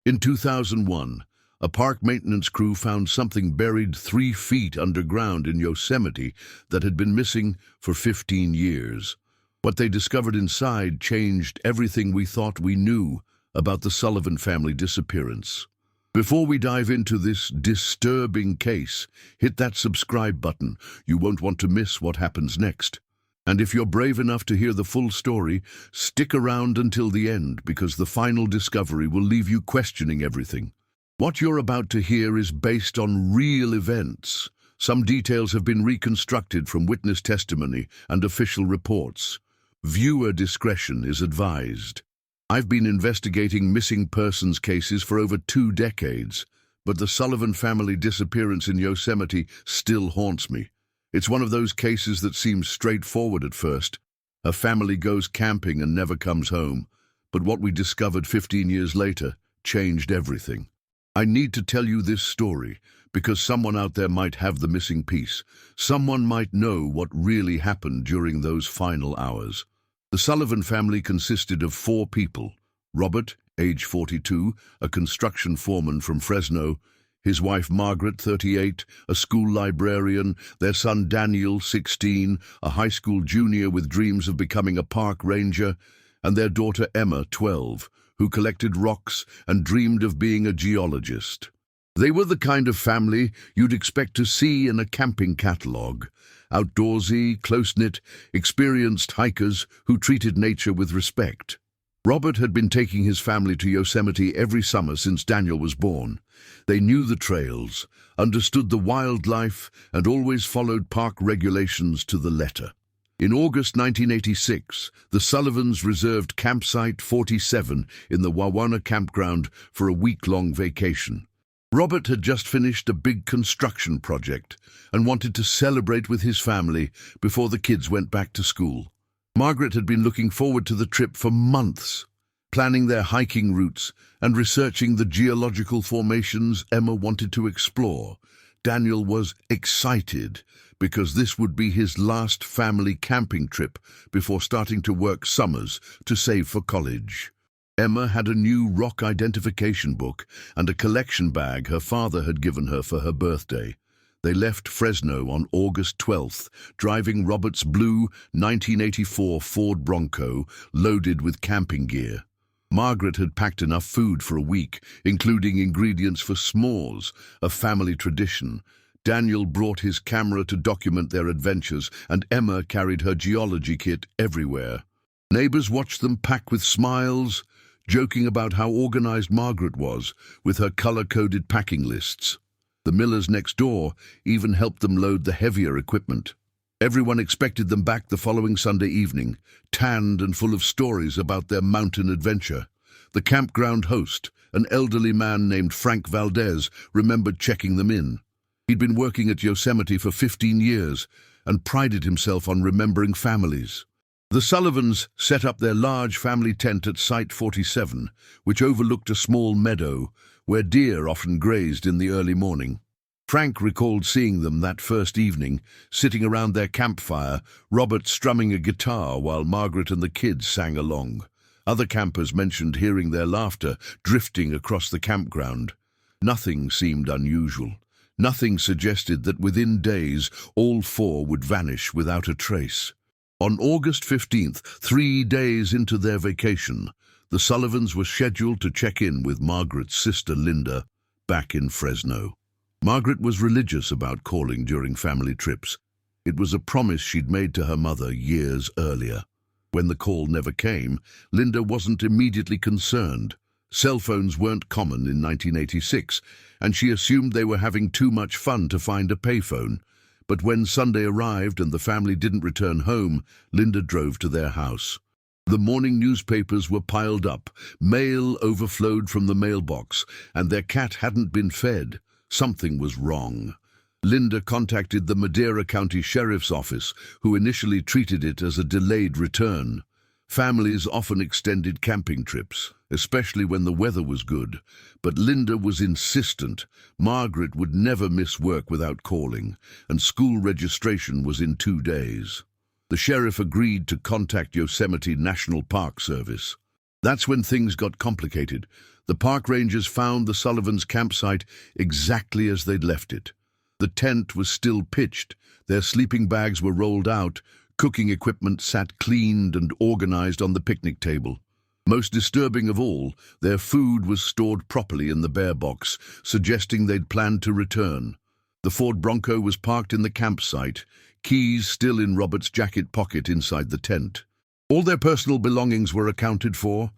In 2001, a park maintenance crew found something buried 3 feet underground in Yosemite that had been missing for 15 years. What they discovered inside changed everything we thought we knew about the Sullivan family disappearance. Before we dive into this disturbing case, hit that subscribe button. You won't want to miss what happens next. And if you're brave enough to hear the full story, stick around until the end, because the final discovery will leave you questioning everything. What you're about to hear is based on real events. Some details have been reconstructed from witness testimony and official reports. Viewer discretion is advised. I've been investigating missing persons cases for over 2 decades, but the Sullivan family disappearance in Yosemite still haunts me. It's one of those cases that seems straightforward at first. A family goes camping and never comes home. But what we discovered 15 years later changed everything. I need to tell you this story because someone out there might have the missing piece. Someone might know what really happened during those final hours. The Sullivan family consisted of 4 people. Robert, age 42, a construction foreman from Fresno; his wife Margaret, 38, a school librarian; their son Daniel, 16, a high school junior with dreams of becoming a park ranger; and their daughter Emma, 12, who collected rocks and dreamed of being a geologist. They were the kind of family you'd expect to see in a camping catalogue. Outdoorsy, close-knit, experienced hikers who treated nature with respect. Robert had been taking his family to Yosemite every summer since Daniel was born. They knew the trails, understood the wildlife, and always followed park regulations to the letter. In August 1986, the Sullivans reserved Campsite 47 in the Wawona campground for a week-long vacation. Robert had just finished a big construction project and wanted to celebrate with his family before the kids went back to school. Margaret had been looking forward to the trip for months, planning their hiking routes and researching the geological formations Emma wanted to explore. Daniel was excited because this would be his last family camping trip before starting to work summers to save for college. Emma had a new rock identification book and a collection bag her father had given her for her birthday. They left Fresno on August 12th, driving Robert's blue 1984 Ford Bronco loaded with camping gear. Margaret had packed enough food for a week, including ingredients for s'mores, a family tradition. Daniel brought his camera to document their adventures, and Emma carried her geology kit everywhere. Neighbors watched them pack with smiles, joking about how organized Margaret was with her color-coded packing lists. The Millers next door even helped them load the heavier equipment. Everyone expected them back the following Sunday evening, tanned and full of stories about their mountain adventure. The campground host, an elderly man named Frank Valdez, remembered checking them in. He'd been working at Yosemite for 15 years and prided himself on remembering families. The Sullivans set up their large family tent at Site 47, which overlooked a small meadow where deer often grazed in the early morning. Frank recalled seeing them that first evening, sitting around their campfire, Robert strumming a guitar while Margaret and the kids sang along. Other campers mentioned hearing their laughter drifting across the campground. Nothing seemed unusual. Nothing suggested that within days all 4 would vanish without a trace. On August 15th, 3 days into their vacation, the Sullivans were scheduled to check in with Margaret's sister Linda back in Fresno. Margaret was religious about calling during family trips. It was a promise she'd made to her mother years earlier. When the call never came, Linda wasn't immediately concerned. Cell phones weren't common in 1986, and she assumed they were having too much fun to find a payphone. But when Sunday arrived and the family didn't return home, Linda drove to their house. The morning newspapers were piled up, mail overflowed from the mailbox, and their cat hadn't been fed. Something was wrong. Linda contacted the Madera County Sheriff's Office, who initially treated it as a delayed return. Families often extended camping trips, especially when the weather was good, but Linda was insistent. Margaret would never miss work without calling, and school registration was in 2 days. The sheriff agreed to contact Yosemite National Park Service. That's when things got complicated. The park rangers found the Sullivans' campsite exactly as they'd left it. The tent was still pitched, their sleeping bags were rolled out, cooking equipment sat cleaned and organized on the picnic table. Most disturbing of all, their food was stored properly in the bear box, suggesting they'd planned to return. The Ford Bronco was parked in the campsite, keys still in Robert's jacket pocket inside the tent. All their personal belongings were accounted for.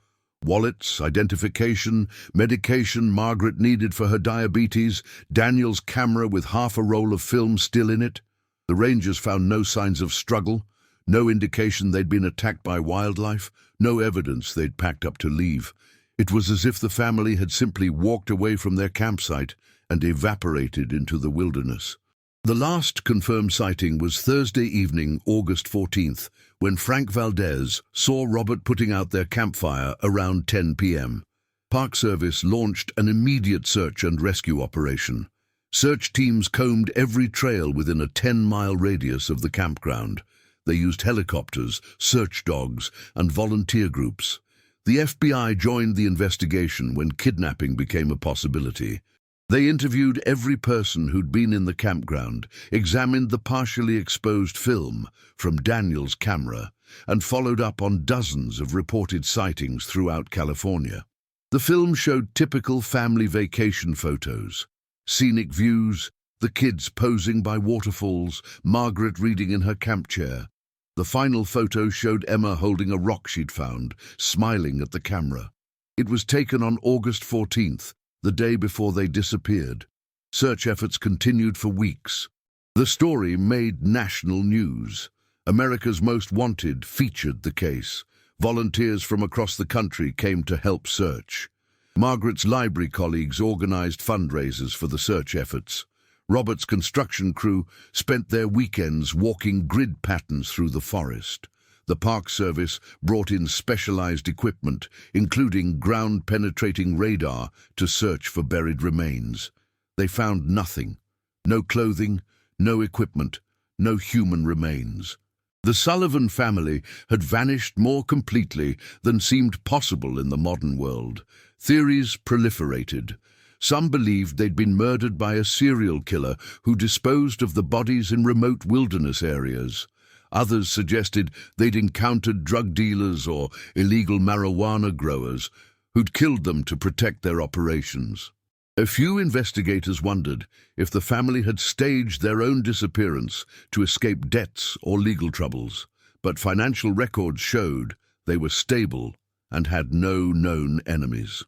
Wallets, identification, medication Margaret needed for her diabetes, Daniel's camera with half a roll of film still in it. The rangers found no signs of struggle, no indication they'd been attacked by wildlife, no evidence they'd packed up to leave. It was as if the family had simply walked away from their campsite and evaporated into the wilderness. The last confirmed sighting was Thursday evening, August 14th, when Frank Valdez saw Robert putting out their campfire around 10 p.m. Park Service launched an immediate search and rescue operation. Search teams combed every trail within a 10-mile radius of the campground. They used helicopters, search dogs, and volunteer groups. The FBI joined the investigation when kidnapping became a possibility. They interviewed every person who'd been in the campground, examined the partially exposed film from Daniel's camera, and followed up on dozens of reported sightings throughout California. The film showed typical family vacation photos, scenic views, the kids posing by waterfalls, Margaret reading in her camp chair. The final photo showed Emma holding a rock she'd found, smiling at the camera. It was taken on August 14th, the day before they disappeared. Search efforts continued for weeks. The story made national news. America's Most Wanted featured the case. Volunteers from across the country came to help search. Margaret's library colleagues organized fundraisers for the search efforts. Robert's construction crew spent their weekends walking grid patterns through the forest. The Park Service brought in specialized equipment, including ground-penetrating radar, to search for buried remains. They found nothing. No clothing, no equipment, no human remains. The Sullivan family had vanished more completely than seemed possible in the modern world. Theories proliferated. Some believed they'd been murdered by a serial killer who disposed of the bodies in remote wilderness areas. Others suggested they'd encountered drug dealers or illegal marijuana growers who'd killed them to protect their operations. A few investigators wondered if the family had staged their own disappearance to escape debts or legal troubles, but financial records showed they were stable and had no known enemies.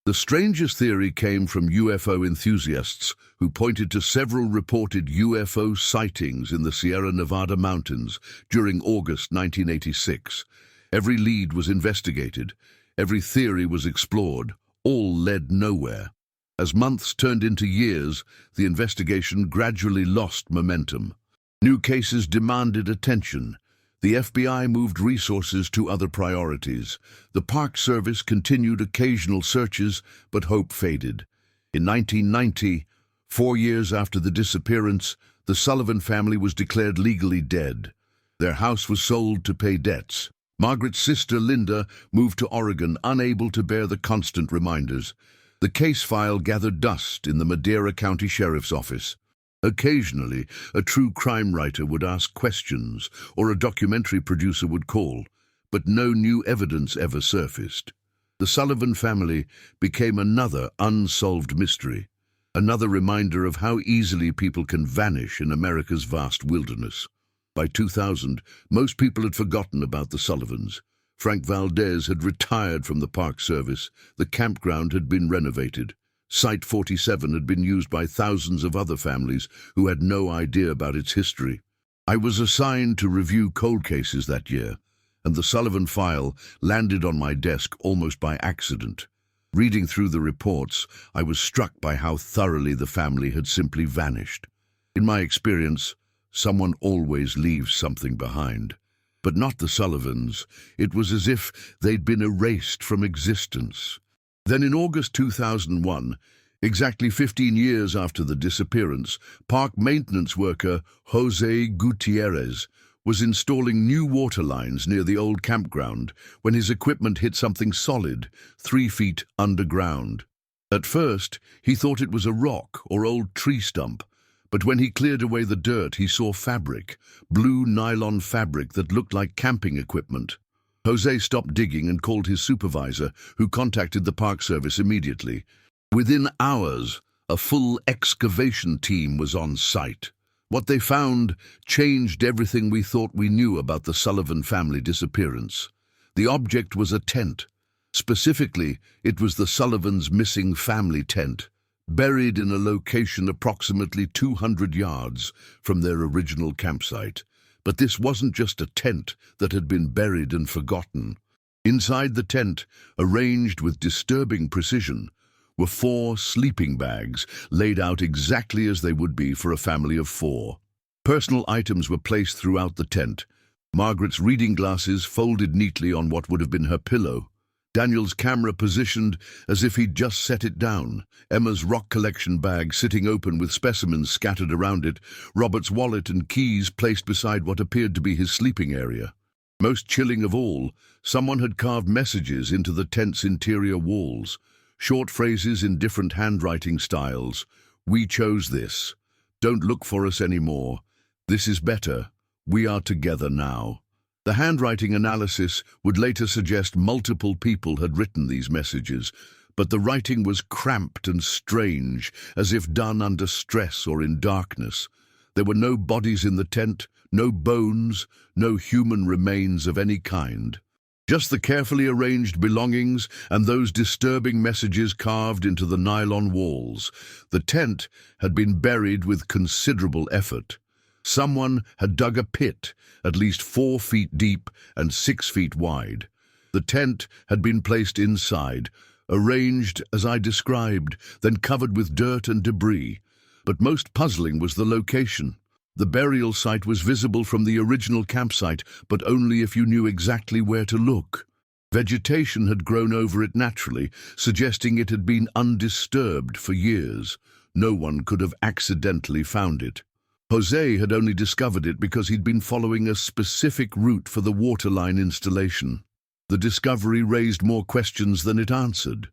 The strangest theory came from UFO enthusiasts who pointed to several reported UFO sightings in the Sierra Nevada mountains during August 1986. Every lead was investigated, every theory was explored, all led nowhere. As months turned into years, the investigation gradually lost momentum. New cases demanded attention. The FBI moved resources to other priorities. The Park Service continued occasional searches, but hope faded. In 1990, 4 years after the disappearance, the Sullivan family was declared legally dead. Their house was sold to pay debts. Margaret's sister, Linda, moved to Oregon, unable to bear the constant reminders. The case file gathered dust in the Madera County Sheriff's Office. Occasionally, a true crime writer would ask questions, or a documentary producer would call, but no new evidence ever surfaced. The Sullivan family became another unsolved mystery, another reminder of how easily people can vanish in America's vast wilderness. By 2000, most people had forgotten about the Sullivans. Frank Valdez had retired from the Park Service. The campground had been renovated. Site 47 had been used by thousands of other families who had no idea about its history. I was assigned to review cold cases that year, and the Sullivan file landed on my desk almost by accident. Reading through the reports, I was struck by how thoroughly the family had simply vanished. In my experience, someone always leaves something behind. But not the Sullivans. It was as if they'd been erased from existence. Then in August 2001, exactly 15 years after the disappearance, park maintenance worker Jose Gutierrez was installing new water lines near the old campground when his equipment hit something solid, 3 feet underground. At first, he thought it was a rock or old tree stump, but when he cleared away the dirt, he saw fabric, blue nylon fabric that looked like camping equipment. Jose stopped digging and called his supervisor, who contacted the Park Service immediately. Within hours, a full excavation team was on site. What they found changed everything we thought we knew about the Sullivan family disappearance. The object was a tent. Specifically, it was the Sullivans' missing family tent, buried in a location approximately 200 yards from their original campsite. But this wasn't just a tent that had been buried and forgotten. Inside the tent, arranged with disturbing precision, were 4 sleeping bags laid out exactly as they would be for a family of 4. Personal items were placed throughout the tent. Margaret's reading glasses folded neatly on what would have been her pillow. Daniel's camera positioned as if he'd just set it down. Emma's rock collection bag sitting open with specimens scattered around it. Robert's wallet and keys placed beside what appeared to be his sleeping area. Most chilling of all, someone had carved messages into the tent's interior walls. Short phrases in different handwriting styles. "We chose this. Don't look for us anymore. This is better. We are together now." The handwriting analysis would later suggest multiple people had written these messages, but the writing was cramped and strange, as if done under stress or in darkness. There were no bodies in the tent, no bones, no human remains of any kind. Just the carefully arranged belongings and those disturbing messages carved into the nylon walls. The tent had been buried with considerable effort. Someone had dug a pit, at least 4 feet deep and 6 feet wide. The tent had been placed inside, arranged as I described, then covered with dirt and debris. But most puzzling was the location. The burial site was visible from the original campsite, but only if you knew exactly where to look. Vegetation had grown over it naturally, suggesting it had been undisturbed for years. No one could have accidentally found it. Jose had only discovered it because he'd been following a specific route for the waterline installation. The discovery raised more questions than it answered.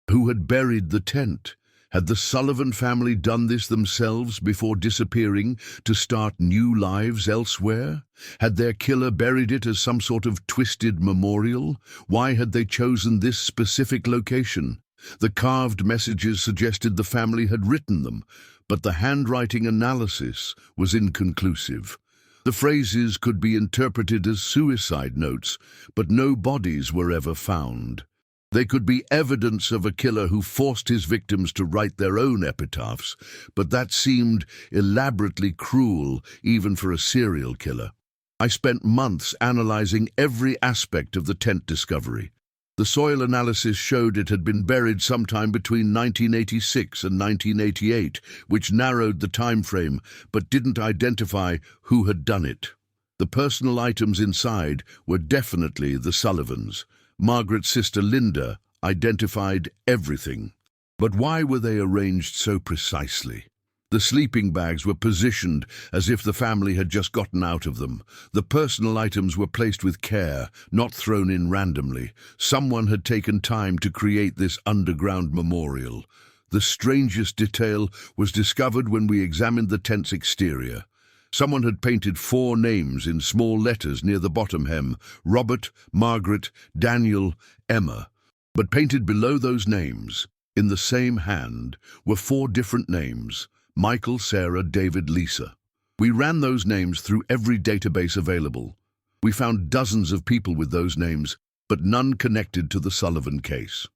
Who had buried the tent? Had the Sullivan family done this themselves before disappearing to start new lives elsewhere? Had their killer buried it as some sort of twisted memorial? Why had they chosen this specific location? The carved messages suggested the family had written them, but the handwriting analysis was inconclusive. The phrases could be interpreted as suicide notes, but no bodies were ever found. They could be evidence of a killer who forced his victims to write their own epitaphs, but that seemed elaborately cruel even for a serial killer. I spent months analyzing every aspect of the tent discovery. The soil analysis showed it had been buried sometime between 1986 and 1988, which narrowed the time frame, but didn't identify who had done it. The personal items inside were definitely the Sullivans. Margaret's sister Linda identified everything. But why were they arranged so precisely? The sleeping bags were positioned as if the family had just gotten out of them. The personal items were placed with care, not thrown in randomly. Someone had taken time to create this underground memorial. The strangest detail was discovered when we examined the tent's exterior. Someone had painted 4 names in small letters near the bottom hem: Robert, Margaret, Daniel, Emma. But painted below those names, in the same hand, were 4 different names: Michael, Sarah, David, Lisa. We ran those names through every database available. We found dozens of people with those names, but none connected to the Sullivan case.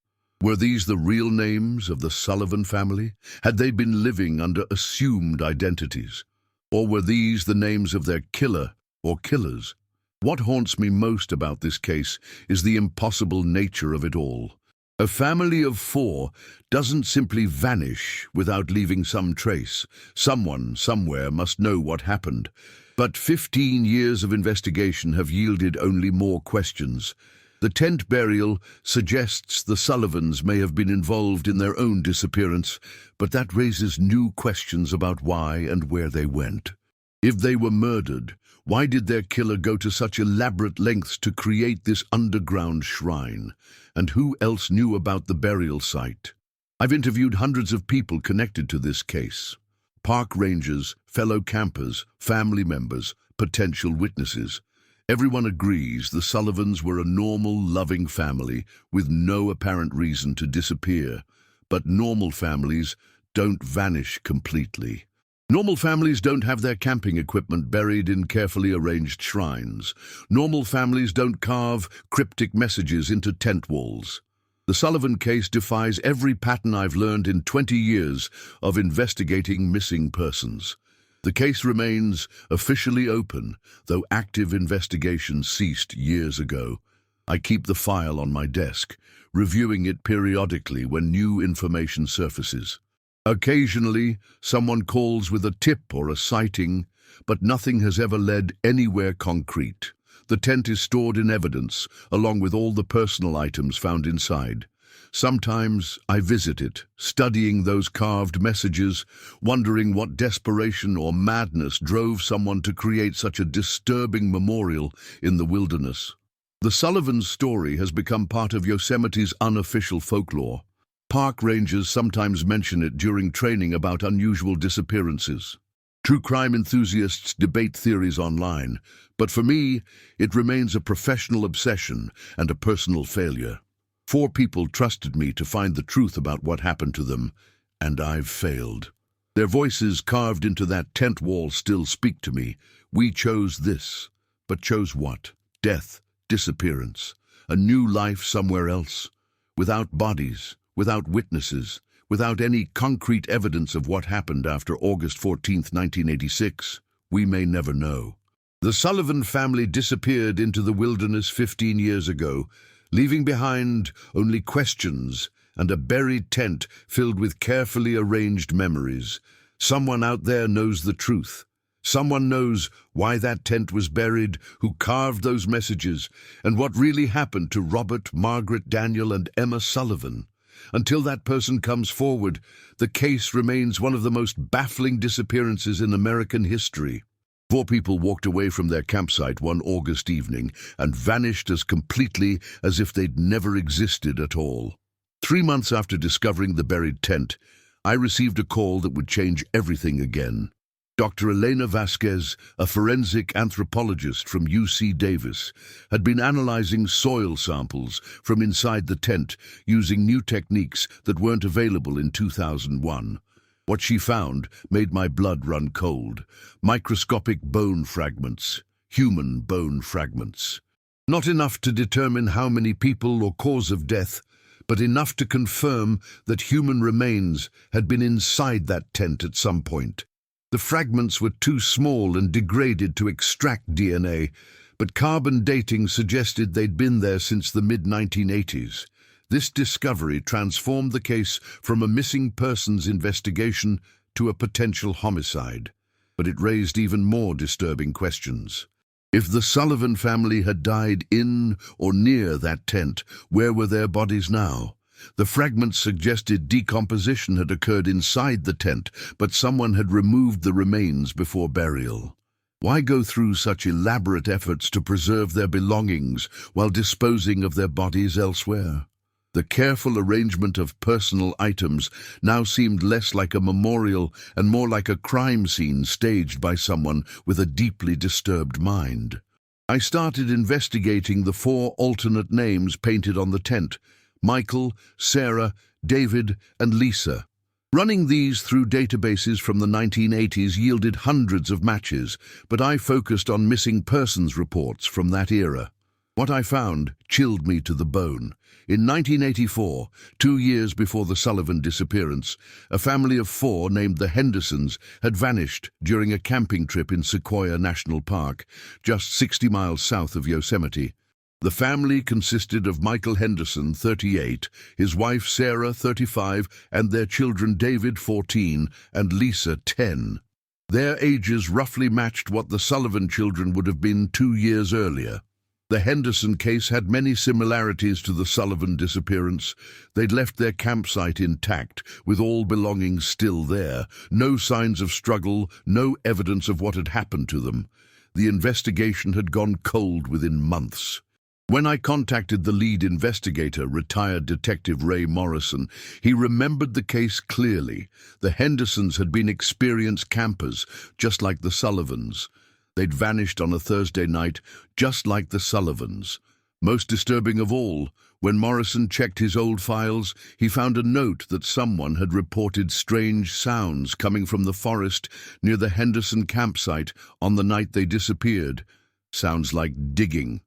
Were these the real names of the Sullivan family? Had they been living under assumed identities? Or were these the names of their killer or killers? What haunts me most about this case is the impossible nature of it all. A family of 4 doesn't simply vanish without leaving some trace. Someone, somewhere, must know what happened. But 15 years of investigation have yielded only more questions. The tent burial suggests the Sullivans may have been involved in their own disappearance, but that raises new questions about why and where they went. If they were murdered, Why did their killer go to such elaborate lengths to create this underground shrine? And who else knew about the burial site? I've interviewed hundreds of people connected to this case. Park rangers, fellow campers, family members, potential witnesses. Everyone agrees the Sullivans were a normal, loving family with no apparent reason to disappear. But normal families don't vanish completely. Normal families don't have their camping equipment buried in carefully arranged shrines. Normal families don't carve cryptic messages into tent walls. The Sullivan case defies every pattern I've learned in 20 years of investigating missing persons. The case remains officially open, though active investigations ceased years ago. I keep the file on my desk, reviewing it periodically when new information surfaces. Occasionally, someone calls with a tip or a sighting, but nothing has ever led anywhere concrete. The tent is stored in evidence, along with all the personal items found inside. Sometimes I visit it, studying those carved messages, wondering what desperation or madness drove someone to create such a disturbing memorial in the wilderness. The Sullivan's story has become part of Yosemite's unofficial folklore. Park rangers sometimes mention it during training about unusual disappearances. True crime enthusiasts debate theories online, but for me, it remains a professional obsession and a personal failure. 4 people trusted me to find the truth about what happened to them, and I've failed. Their voices carved into that tent wall still speak to me. We chose this, but chose what? Death, disappearance, a new life somewhere else, without bodies, without witnesses, without any concrete evidence of what happened after August 14, 1986. We may never know. The Sullivan family disappeared into the wilderness 15 years ago, leaving behind only questions and a buried tent filled with carefully arranged memories. Someone out there knows the truth. Someone knows why that tent was buried, who carved those messages, and what really happened to Robert, Margaret, Daniel, and Emma Sullivan. Until that person comes forward, the case remains one of the most baffling disappearances in American history. 4 people walked away from their campsite one August evening and vanished as completely as if they'd never existed at all. 3 months after discovering the buried tent, I received a call that would change everything again. Dr. Elena Vasquez, a forensic anthropologist from UC Davis, had been analyzing soil samples from inside the tent using new techniques that weren't available in 2001. What she found made my blood run cold. Microscopic bone fragments, human bone fragments. Not enough to determine how many people or cause of death, but enough to confirm that human remains had been inside that tent at some point. The fragments were too small and degraded to extract DNA, but carbon dating suggested they'd been there since the mid-1980s. This discovery transformed the case from a missing persons investigation to a potential homicide. But it raised even more disturbing questions. If the Sullivan family had died in or near that tent, where were their bodies now? The fragments suggested decomposition had occurred inside the tent, but someone had removed the remains before burial. Why go through such elaborate efforts to preserve their belongings while disposing of their bodies elsewhere? The careful arrangement of personal items now seemed less like a memorial and more like a crime scene staged by someone with a deeply disturbed mind. I started investigating the 4 alternate names painted on the tent: Michael, Sarah, David, and Lisa. Running these through databases from the 1980s yielded hundreds of matches, but I focused on missing persons reports from that era. What I found chilled me to the bone. In 1984, 2 years before the Sullivan disappearance, a family of 4 named the Hendersons had vanished during a camping trip in Sequoia National Park, just 60 miles south of Yosemite. The family consisted of Michael Henderson, 38, his wife Sarah, 35, and their children David, 14, and Lisa, 10. Their ages roughly matched what the Sullivan children would have been 2 years earlier. The Henderson case had many similarities to the Sullivan disappearance. They'd left their campsite intact, with all belongings still there, no signs of struggle, no evidence of what had happened to them. The investigation had gone cold within months. When I contacted the lead investigator, retired Detective Ray Morrison, he remembered the case clearly. The Hendersons had been experienced campers, just like the Sullivans. They'd vanished on a Thursday night, just like the Sullivans. Most disturbing of all, when Morrison checked his old files, he found a note that someone had reported strange sounds coming from the forest near the Henderson campsite on the night they disappeared. Sounds like digging.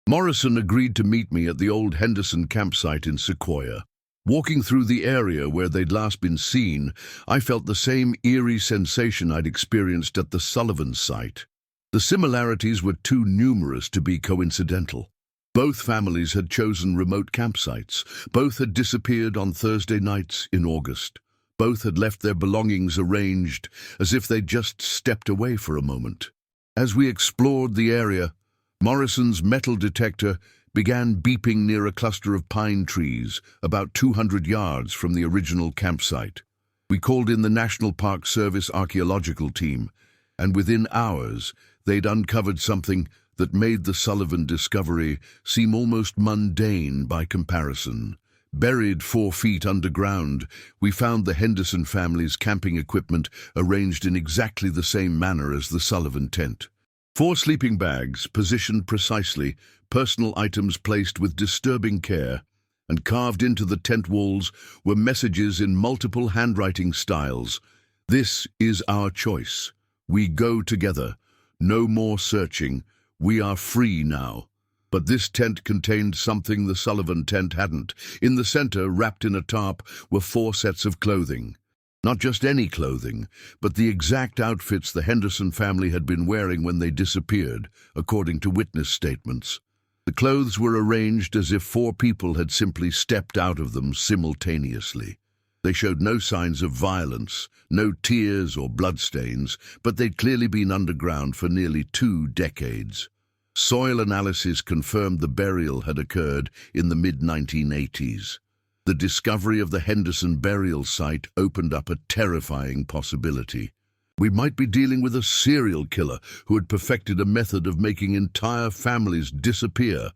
Morrison agreed to meet me at the old Henderson campsite in Sequoia. Walking through the area where they'd last been seen, I felt the same eerie sensation I'd experienced at the Sullivan site. The similarities were too numerous to be coincidental. Both families had chosen remote campsites. Both had disappeared on Thursday nights in August. Both had left their belongings arranged as if they'd just stepped away for a moment. As we explored the area, Morrison's metal detector began beeping near a cluster of pine trees about 200 yards from the original campsite. We called in the National Park Service archaeological team, and within hours they'd uncovered something that made the Sullivan discovery seem almost mundane by comparison. Buried 4 feet underground, we found the Henderson family's camping equipment arranged in exactly the same manner as the Sullivan tent. 4 sleeping bags, positioned precisely, personal items placed with disturbing care, and carved into the tent walls were messages in multiple handwriting styles. "This is our choice. We go together. No more searching. We are free now." But this tent contained something the Sullivan tent hadn't. In the center, wrapped in a tarp, were 4 sets of clothing. Not just any clothing, but the exact outfits the Henderson family had been wearing when they disappeared, according to witness statements. The clothes were arranged as if 4 people had simply stepped out of them simultaneously. They showed no signs of violence, no tears or bloodstains, but they'd clearly been underground for nearly 2 decades. Soil analysis confirmed the burial had occurred in the mid-1980s. The discovery of the Henderson burial site opened up a terrifying possibility. We might be dealing with a serial killer who had perfected a method of making entire families disappear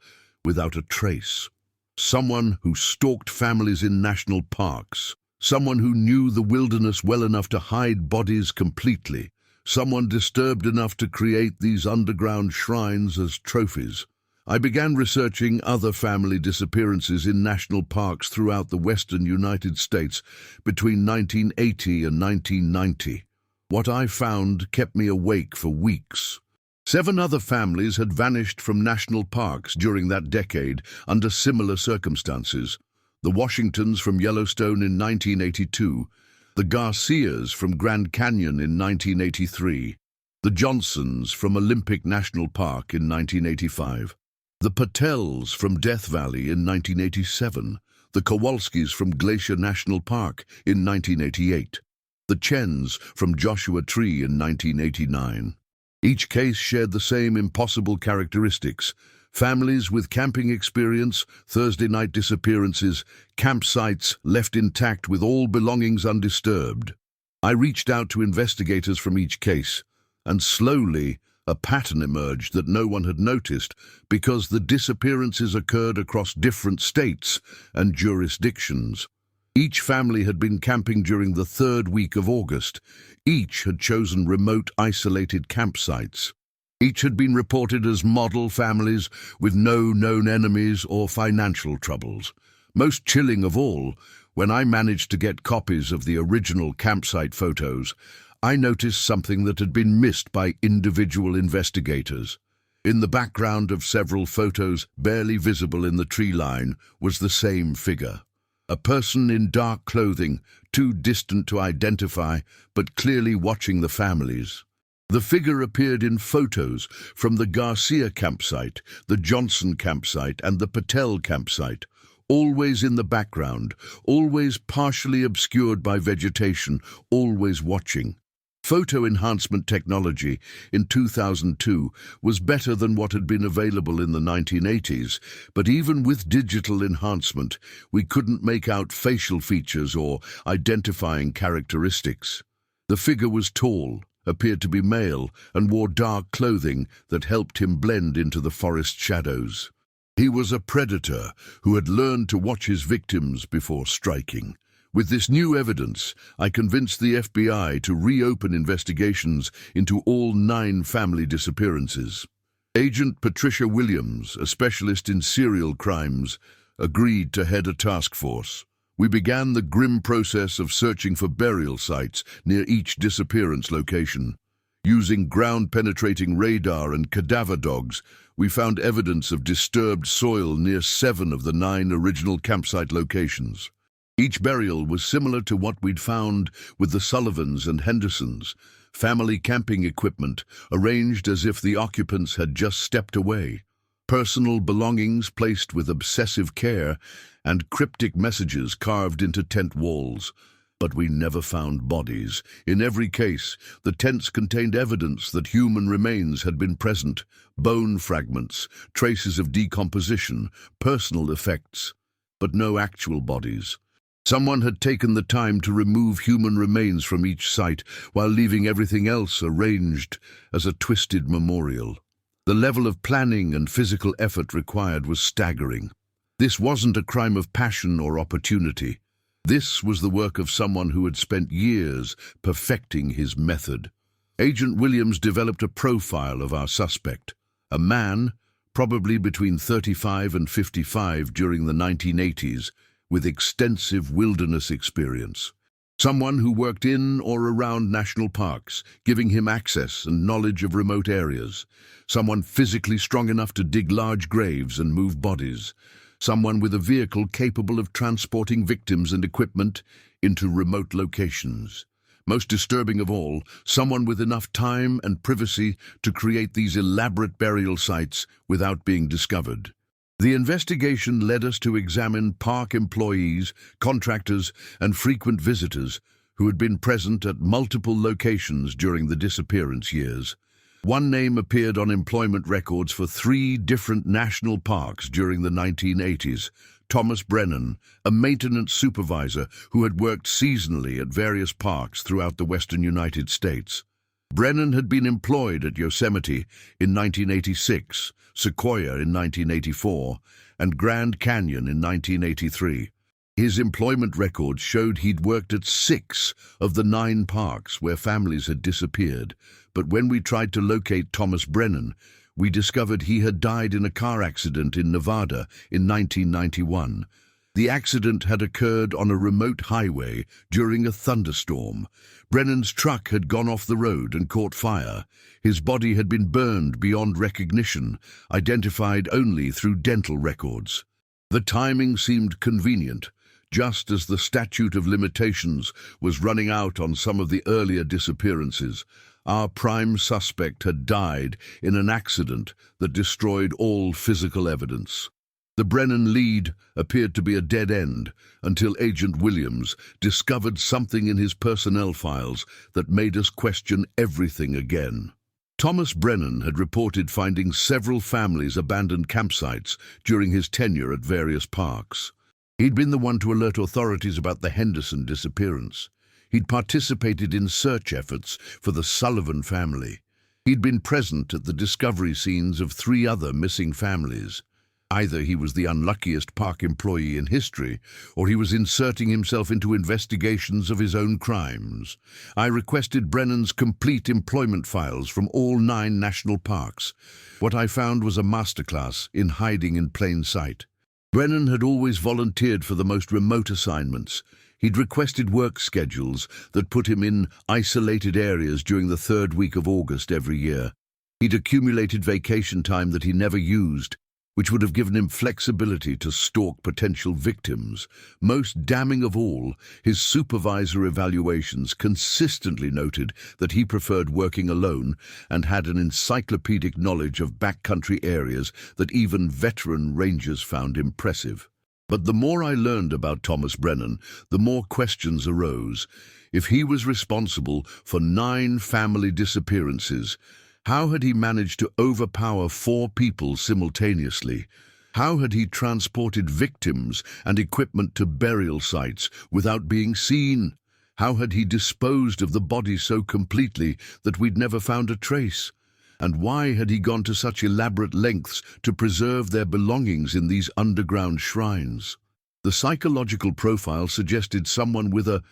without a trace. Someone who stalked families in national parks. Someone who knew the wilderness well enough to hide bodies completely. Someone disturbed enough to create these underground shrines as trophies. I began researching other family disappearances in national parks throughout the western United States between 1980 and 1990. What I found kept me awake for weeks. 7 other families had vanished from national parks during that decade under similar circumstances. The Washingtons from Yellowstone in 1982, the Garcias from Grand Canyon in 1983, the Johnsons from Olympic National Park in 1985, the Patels from Death Valley in 1987, the Kowalskis from Glacier National Park in 1988, the Chens from Joshua Tree in 1989. Each case shared the same impossible characteristics: families with camping experience, Thursday night disappearances, campsites left intact with all belongings undisturbed. I reached out to investigators from each case, and slowly a pattern emerged that no one had noticed because the disappearances occurred across different states and jurisdictions. Each family had been camping during the 3rd week of August. Each had chosen remote, isolated campsites. Each had been reported as model families with no known enemies or financial troubles. Most chilling of all, when I managed to get copies of the original campsite photos, I noticed something that had been missed by individual investigators. In the background of several photos, barely visible in the tree line, was the same figure. A person in dark clothing, too distant to identify, but clearly watching the families. The figure appeared in photos from the Garcia campsite, the Johnson campsite, and the Patel campsite, always in the background, always partially obscured by vegetation, always watching. Photo enhancement technology in 2002 was better than what had been available in the 1980s, but even with digital enhancement, we couldn't make out facial features or identifying characteristics. The figure was tall appeared to be male and wore dark clothing that helped him blend into the forest shadows. He was a predator who had learned to watch his victims before striking. With this new evidence, I convinced the FBI to reopen investigations into all 9 family disappearances. Agent Patricia Williams, a specialist in serial crimes, agreed to head a task force. We began the grim process of searching for burial sites near each disappearance location. Using ground-penetrating radar and cadaver dogs, we found evidence of disturbed soil near 7 of the 9 original campsite locations. Each burial was similar to what we'd found with the Sullivans and Hendersons, family camping equipment arranged as if the occupants had just stepped away, personal belongings placed with obsessive care, and cryptic messages carved into tent walls. But we never found bodies. In every case, the tents contained evidence that human remains had been present, bone fragments, traces of decomposition, personal effects, but no actual bodies. Someone had taken the time to remove human remains from each site while leaving everything else arranged as a twisted memorial. The level of planning and physical effort required was staggering. This wasn't a crime of passion or opportunity. This was the work of someone who had spent years perfecting his method. Agent Williams developed a profile of our suspect, a man, probably between 35 and 55 during the 1980s, with extensive wilderness experience. Someone who worked in or around national parks, giving him access and knowledge of remote areas. Someone physically strong enough to dig large graves and move bodies. Someone with a vehicle capable of transporting victims and equipment into remote locations. Most disturbing of all, someone with enough time and privacy to create these elaborate burial sites without being discovered. The investigation led us to examine park employees, contractors, and frequent visitors who had been present at multiple locations during the disappearance years. One name appeared on employment records for 3 different national parks during the 1980s, Thomas Brennan, a maintenance supervisor who had worked seasonally at various parks throughout the western United States. Brennan had been employed at Yosemite in 1986, Sequoia in 1984, and Grand Canyon in 1983. His employment records showed he'd worked at 6 of the 9 parks where families had disappeared, but when we tried to locate Thomas Brennan, we discovered he had died in a car accident in Nevada in 1991. The accident had occurred on a remote highway during a thunderstorm. Brennan's truck had gone off the road and caught fire. His body had been burned beyond recognition, identified only through dental records. The timing seemed convenient, just as the statute of limitations was running out on some of the earlier disappearances. Our prime suspect had died in an accident that destroyed all physical evidence. The Brennan lead appeared to be a dead end until Agent Williams discovered something in his personnel files that made us question everything again. Thomas Brennan had reported finding several families' abandoned campsites during his tenure at various parks. He'd been the one to alert authorities about the Henderson disappearance. He'd participated in search efforts for the Sullivan family. He'd been present at the discovery scenes of 3 other missing families. Either he was the unluckiest park employee in history, or he was inserting himself into investigations of his own crimes. I requested Brennan's complete employment files from all 9 national parks. What I found was a masterclass in hiding in plain sight. Brennan had always volunteered for the most remote assignments. He'd requested work schedules that put him in isolated areas during the 3rd week of August every year. He'd accumulated vacation time that he never used, which would have given him flexibility to stalk potential victims. Most damning of all, his supervisor evaluations consistently noted that he preferred working alone and had an encyclopedic knowledge of backcountry areas that even veteran rangers found impressive. But the more I learned about Thomas Brennan, the more questions arose. If he was responsible for 9 family disappearances, how had he managed to overpower 4 people simultaneously? How had he transported victims and equipment to burial sites without being seen? How had he disposed of the body so completely that we'd never found a trace? And why had he gone to such elaborate lengths to preserve their belongings in these underground shrines? The psychological profile suggested someone with a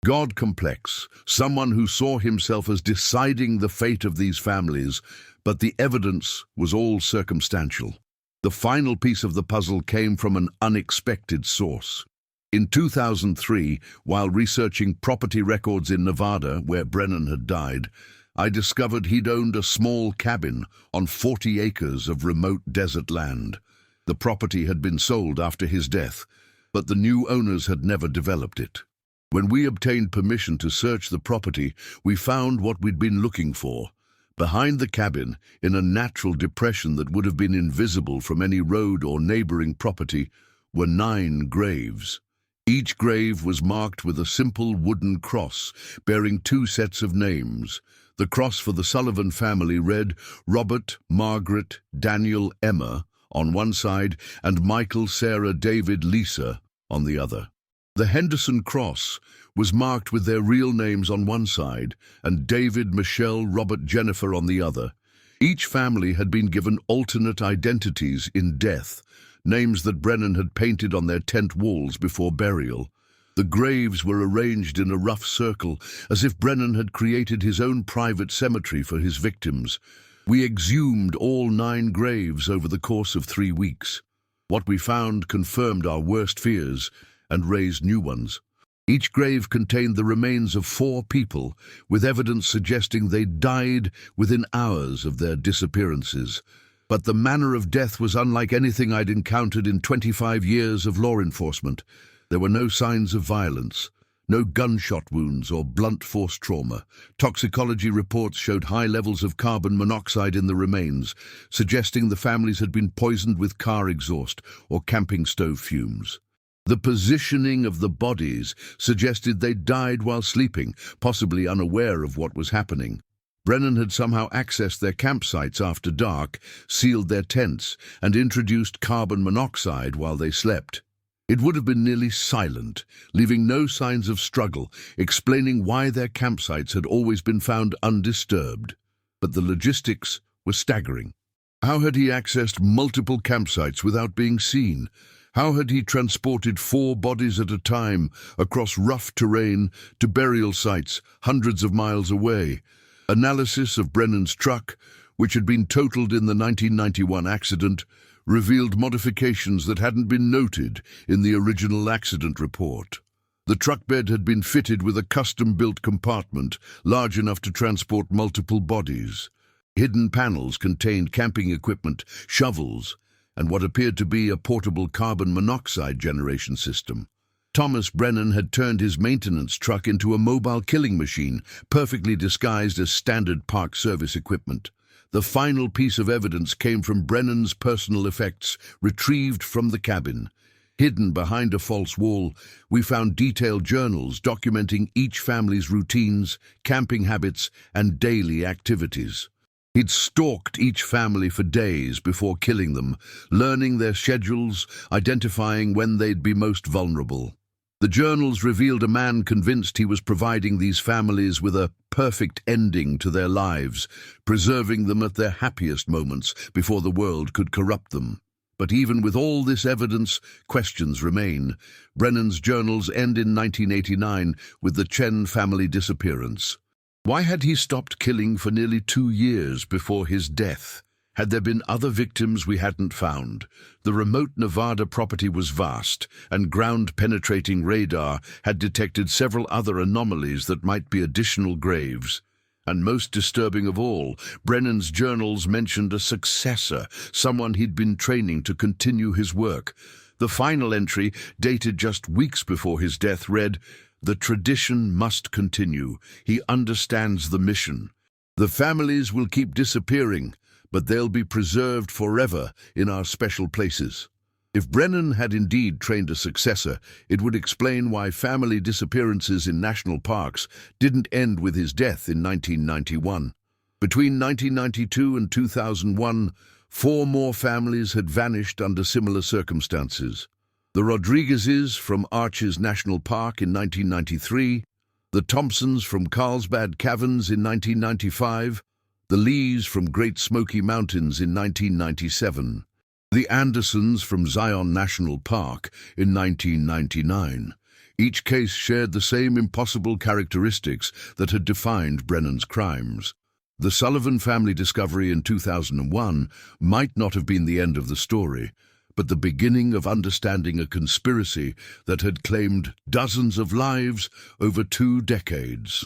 God complex, someone who saw himself as deciding the fate of these families, but the evidence was all circumstantial. The final piece of the puzzle came from an unexpected source. In 2003, while researching property records in Nevada, where Brennan had died, I discovered he'd owned a small cabin on 40 acres of remote desert land. The property had been sold after his death, but the new owners had never developed it. When we obtained permission to search the property, we found what we'd been looking for. Behind the cabin, in a natural depression that would have been invisible from any road or neighboring property, were 9 graves. Each grave was marked with a simple wooden cross bearing 2 sets of names. The cross for the Sullivan family read Robert, Margaret, Daniel, Emma on one side and Michael, Sarah, David, Lisa on the other. The Henderson cross was marked with their real names on one side and David, Michelle, Robert, Jennifer on the other. Each family had been given alternate identities in death, names that Brennan had painted on their tent walls before burial. The graves were arranged in a rough circle, as if Brennan had created his own private cemetery for his victims. We exhumed all 9 graves over the course of 3 weeks. What we found confirmed our worst fears and raised new ones. Each grave contained the remains of 4 people, with evidence suggesting they died within hours of their disappearances. But the manner of death was unlike anything I'd encountered in 25 years of law enforcement. There were no signs of violence, no gunshot wounds or blunt force trauma. Toxicology reports showed high levels of carbon monoxide in the remains, suggesting the families had been poisoned with car exhaust or camping stove fumes. The positioning of the bodies suggested they died while sleeping, possibly unaware of what was happening. Brennan had somehow accessed their campsites after dark, sealed their tents, and introduced carbon monoxide while they slept. It would have been nearly silent, leaving no signs of struggle, explaining why their campsites had always been found undisturbed. But the logistics were staggering. How had he accessed multiple campsites without being seen? How had he transported 4 bodies at a time across rough terrain to burial sites hundreds of miles away? Analysis of Brennan's truck, which had been totaled in the 1991 accident, revealed modifications that hadn't been noted in the original accident report. The truck bed had been fitted with a custom-built compartment large enough to transport multiple bodies. Hidden panels contained camping equipment, shovels, and what appeared to be a portable carbon monoxide generation system. Thomas Brennan had turned his maintenance truck into a mobile killing machine, perfectly disguised as standard Park Service equipment. The final piece of evidence came from Brennan's personal effects, retrieved from the cabin. Hidden behind a false wall, we found detailed journals documenting each family's routines, camping habits, and daily activities. He'd stalked each family for days before killing them, learning their schedules, identifying when they'd be most vulnerable. The journals revealed a man convinced he was providing these families with a perfect ending to their lives, preserving them at their happiest moments before the world could corrupt them. But even with all this evidence, questions remain. Brennan's journals end in 1989 with the Chen family disappearance. Why had he stopped killing for nearly 2 years before his death? Had there been other victims we hadn't found? The remote Nevada property was vast, and ground-penetrating radar had detected several other anomalies that might be additional graves. And most disturbing of all, Brennan's journals mentioned a successor, someone he'd been training to continue his work. The final entry, dated just weeks before his death, read, "The tradition must continue. He understands the mission. The families will keep disappearing, but they'll be preserved forever in our special places." If Brennan had indeed trained a successor, it would explain why family disappearances in national parks didn't end with his death in 1991. Between 1992 and 2001, 4 more families had vanished under similar circumstances. The Rodriguezes from Arches National Park in 1993, the The Thompsons from Carlsbad Caverns in 1995, the Lees from Great Smoky Mountains in 1997, the Andersons from Zion National Park in 1999. Each case shared the same impossible characteristics that had defined Brennan's crimes. The Sullivan family discovery in 2001 might not have been the end of the story, but the beginning of understanding a conspiracy that had claimed dozens of lives over 2 decades.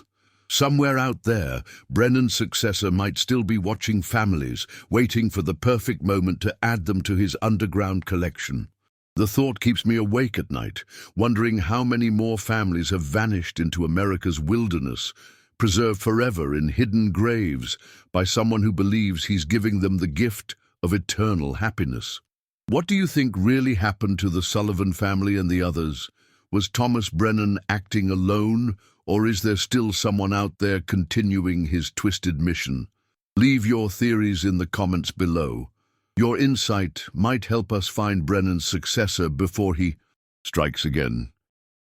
Somewhere out there, Brennan's successor might still be watching families, waiting for the perfect moment to add them to his underground collection. The thought keeps me awake at night, wondering how many more families have vanished into America's wilderness, preserved forever in hidden graves by someone who believes he's giving them the gift of eternal happiness. What do you think really happened to the Sullivan family and the others? Was Thomas Brennan acting alone, or is there still someone out there continuing his twisted mission? Leave your theories in the comments below. Your insight might help us find Brennan's successor before he strikes again.